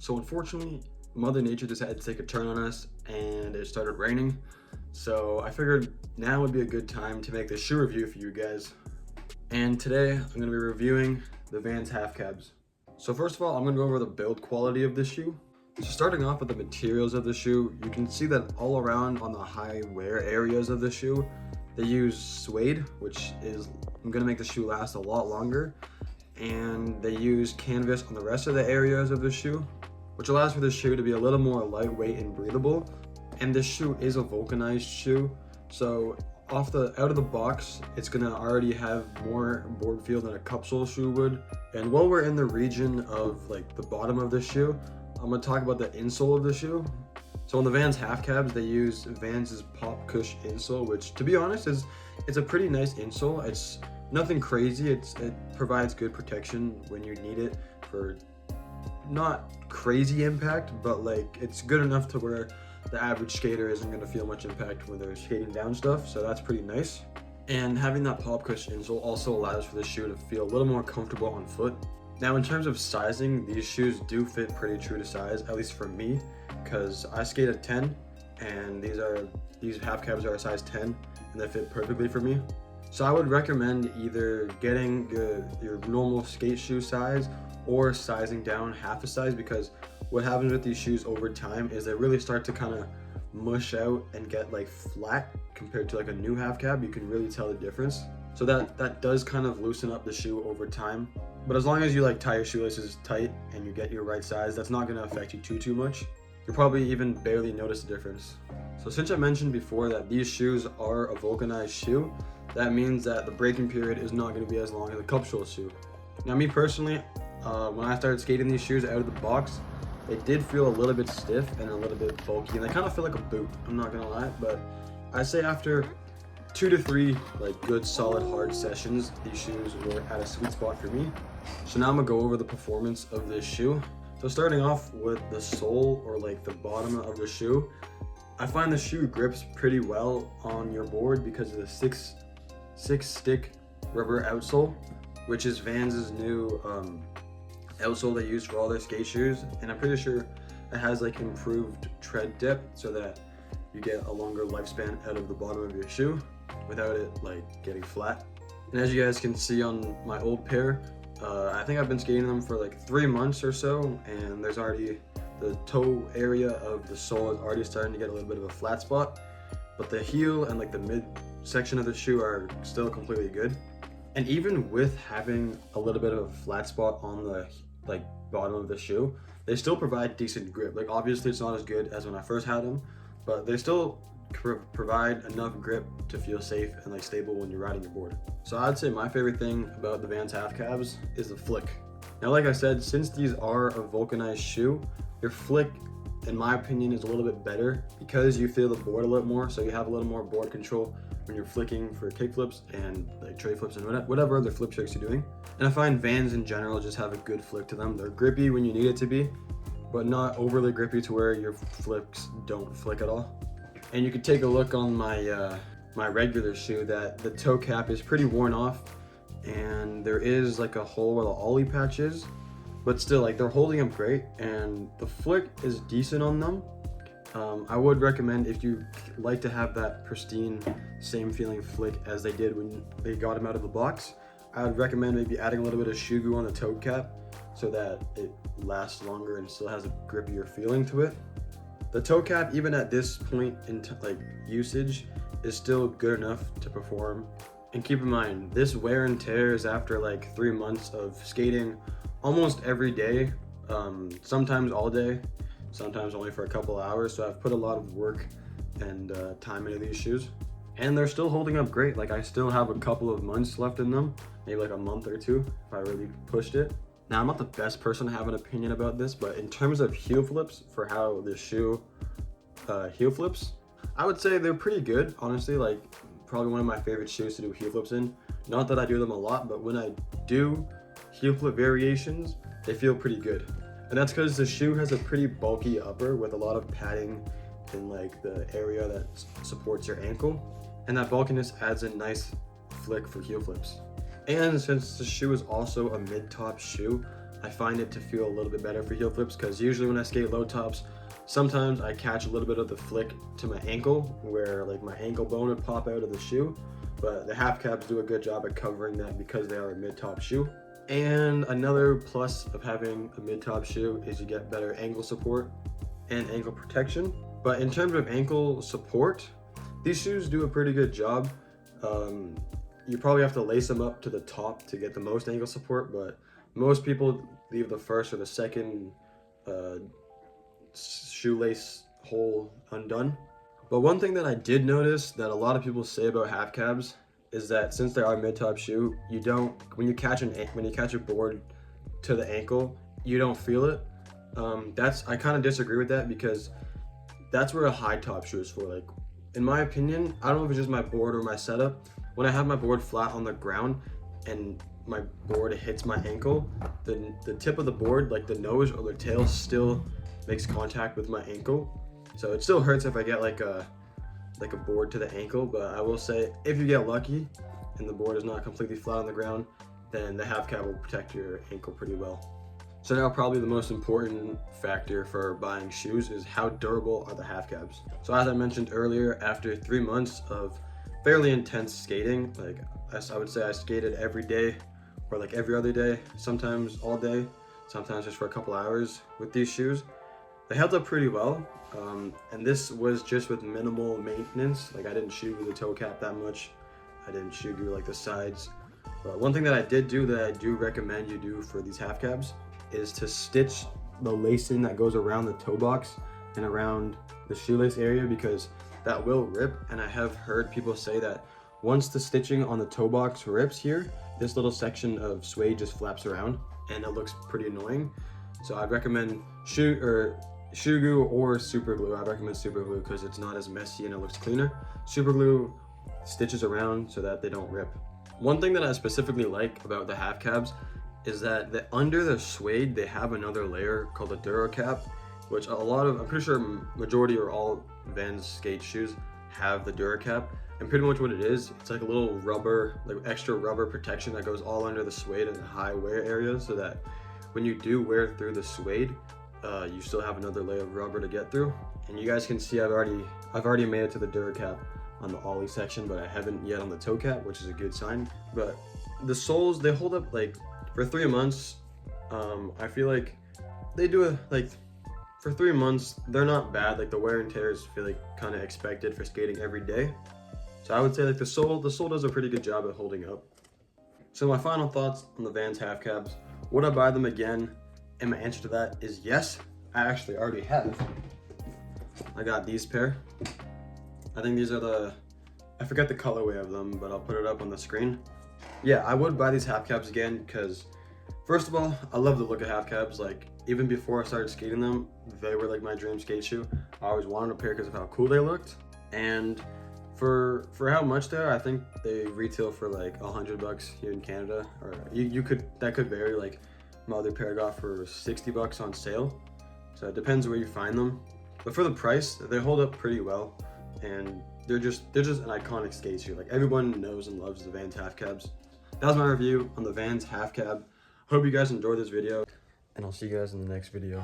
So unfortunately, Mother Nature decided to take a turn on us and it started raining. So I figured now would be a good time to make the shoe review for you guys. And today I'm gonna be reviewing the Vans Half Cabs. So first of all, I'm gonna go over the build quality of this shoe. So starting off with the materials of the shoe, you can see that all around on the high wear areas of the shoe, they use suede, which is gonna make the shoe last a lot longer. And they use canvas on the rest of the areas of the shoe, which allows for the shoe to be a little more lightweight and breathable. And this shoe is a vulcanized shoe, so out of the box, it's gonna already have more board feel than a cupsole shoe would. And while we're in the region of like the bottom of the shoe, I'm gonna talk about the insole of the shoe. So on the Vans Half Cabs, they use Vans's Pop Cush insole, which to be honest it's a pretty nice insole. It's nothing crazy. It provides good protection when you need it for not crazy impact, but like it's good enough to where the average skater isn't going to feel much impact when they're skating down stuff, so that's pretty nice. And having that Pop Cush insole also allows for the shoe to feel a little more comfortable on foot. Now in terms of sizing, these shoes do fit pretty true to size, at least for me, because I skate a 10 and these half cabs are a size 10 and they fit perfectly for me. So I would recommend either getting your normal skate shoe size or sizing down half a size, because what happens with these shoes over time is they really start to kind of mush out and get like flat compared to like a new half cab. You can really tell the difference. So that does kind of loosen up the shoe over time. But as long as you like tie your shoelaces tight and you get your right size, that's not going to affect you too much. You'll probably even barely notice the difference. So since I mentioned before that these shoes are a vulcanized shoe, that means that the braking period is not going to be as long as a cupsole shoe. Now me personally, when I started skating these shoes out of the box, they did feel a little bit stiff and a little bit bulky, and they kind of feel like a boot, I'm not gonna lie. But I say after 2 to 3 like good solid hard sessions, these shoes were at a sweet spot for me. So now I'm gonna go over the performance of this shoe. So starting off with the sole, or like the bottom of the shoe, I find the shoe grips pretty well on your board because of the six stick rubber outsole, which is Vans's new outsole they use for all their skate shoes. And I'm pretty sure it has like improved tread depth so that you get a longer lifespan out of the bottom of your shoe without it like getting flat. And as you guys can see on my old pair, I think I've been skating them for like 3 months or so, and there's already the toe area of the sole is already starting to get a little bit of a flat spot, but the heel and like the mid section of the shoe are still completely good. And even with having a little bit of a flat spot on the like bottom of the shoe, they still provide decent grip. Like obviously it's not as good as when I first had them, but they still provide enough grip to feel safe and like stable when you're riding your board. So I'd say my favorite thing about the Vans Half Cabs is the flick. Now like I said, since these are a vulcanized shoe, your flick in my opinion is a little bit better because you feel the board a little more, so you have a little more board control when you're flicking for kick flips and like tray flips and whatever other flip tricks you're doing. And I find Vans in general just have a good flick to them. They're grippy when you need it to be, but not overly grippy to where your flips don't flick at all. And you can take a look on my my regular shoe that the toe cap is pretty worn off, and there is like a hole where the ollie patch is, but still like they're holding up great, and the flick is decent on them. I would recommend, if you like to have that pristine same feeling flick as they did when they got them out of the box, I would recommend maybe adding a little bit of shoe glue on the toe cap so that it lasts longer and still has a grippier feeling to it. The toe cap, even at this point in like usage, is still good enough to perform. And keep in mind, this wear and tear is after like 3 months of skating almost every day, sometimes all day, sometimes only for a couple hours. So I've put a lot of work and time into these shoes, and they're still holding up great. Like I still have a couple of months left in them, maybe like a month or 2 if I really pushed it. Now I'm not the best person to have an opinion about this, but in terms of heel flips, for how the shoe heel flips, I would say they're pretty good, honestly. Like probably one of my favorite shoes to do heel flips in. Not that I do them a lot, but when I do heel flip variations, they feel pretty good. And that's because the shoe has a pretty bulky upper with a lot of padding in like the area that supports your ankle, and that bulkiness adds a nice flick for heel flips. And since the shoe is also a mid-top shoe, I find it to feel a little bit better for heel flips, because usually when I skate low tops, sometimes I catch a little bit of the flick to my ankle, where like my ankle bone would pop out of the shoe. But the half cabs do a good job at covering that because they are a mid-top shoe. And another plus of having a mid-top shoe is you get better ankle support and ankle protection. But in terms of ankle support, these shoes do a pretty good job. You probably have to lace them up to the top to get the most ankle support, but most people leave the first or the second shoelace hole undone. But one thing that I did notice that a lot of people say about half cabs is that since they are a mid-top shoe, you don't, when you catch a board to the ankle, you don't feel it. I kind of disagree with that, because that's where a high top shoe is for. Like, in my opinion, I don't know if it's just my board or my setup. When I have my board flat on the ground and my board hits my ankle, the tip of the board, like the nose or the tail, still makes contact with my ankle. So it still hurts if I get like a board to the ankle, but I will say if you get lucky and the board is not completely flat on the ground, then the half cab will protect your ankle pretty well. So now probably the most important factor for buying shoes is how durable are the half cabs. So as I mentioned earlier, after 3 months of fairly intense skating, like I would say I skated every day or like every other day, sometimes all day, sometimes just for a couple hours with these shoes. They held up pretty well, and this was just with minimal maintenance. Like, I didn't shoe glue the toe cap that much, I didn't shoe glue like the sides. But one thing that I did do that I do recommend you do for these half cabs is to stitch the lacing that goes around the toe box and around the shoelace area, because that will rip. And I have heard people say that once the stitching on the toe box rips here, this little section of suede just flaps around and it looks pretty annoying. So I'd recommend shoe glue or super glue. I recommend super glue because it's not as messy and it looks cleaner. Super glue stitches around so that they don't rip. One thing that I specifically like about the half cabs is that under the suede they have another layer called a DuraCap, which I'm pretty sure majority or all Vans skate shoes have the DuraCap. And pretty much what it is, it's like a little rubber, like extra rubber protection that goes all under the suede in the high wear area, so that when you do wear through the suede, you still have another layer of rubber to get through. And you guys can see I've already made it to the DuraCap on the ollie section, but I haven't yet on the toe cap, which is a good sign. But the soles, they hold up like for 3 months. I feel like they do for 3 months, they're not bad. Like, the wear and tear is feel like kind of expected for skating every day. So I would say like the sole does a pretty good job at holding up. So my final thoughts on the Vans half cabs. Would I buy them again? And my answer to that is yes. I actually already have. I got these pair. I think these are I forget the colorway of them, but I'll put it up on the screen. Yeah, I would buy these half cabs again because, first of all, I love the look of half cabs. Like, even before I started skating them, they were like my dream skate shoe. I always wanted a pair because of how cool they looked. And for how much they are, I think they retail for like $100 here in Canada, or that could vary. Like, my other pair I got for $60 on sale, so it depends where you find them. But for the price, they hold up pretty well, and they're just an iconic skate shoe. Like, everyone knows and loves the Vans half cabs. That was my review on the Vans half cab. Hope you guys enjoyed this video, and I'll see you guys in the next video.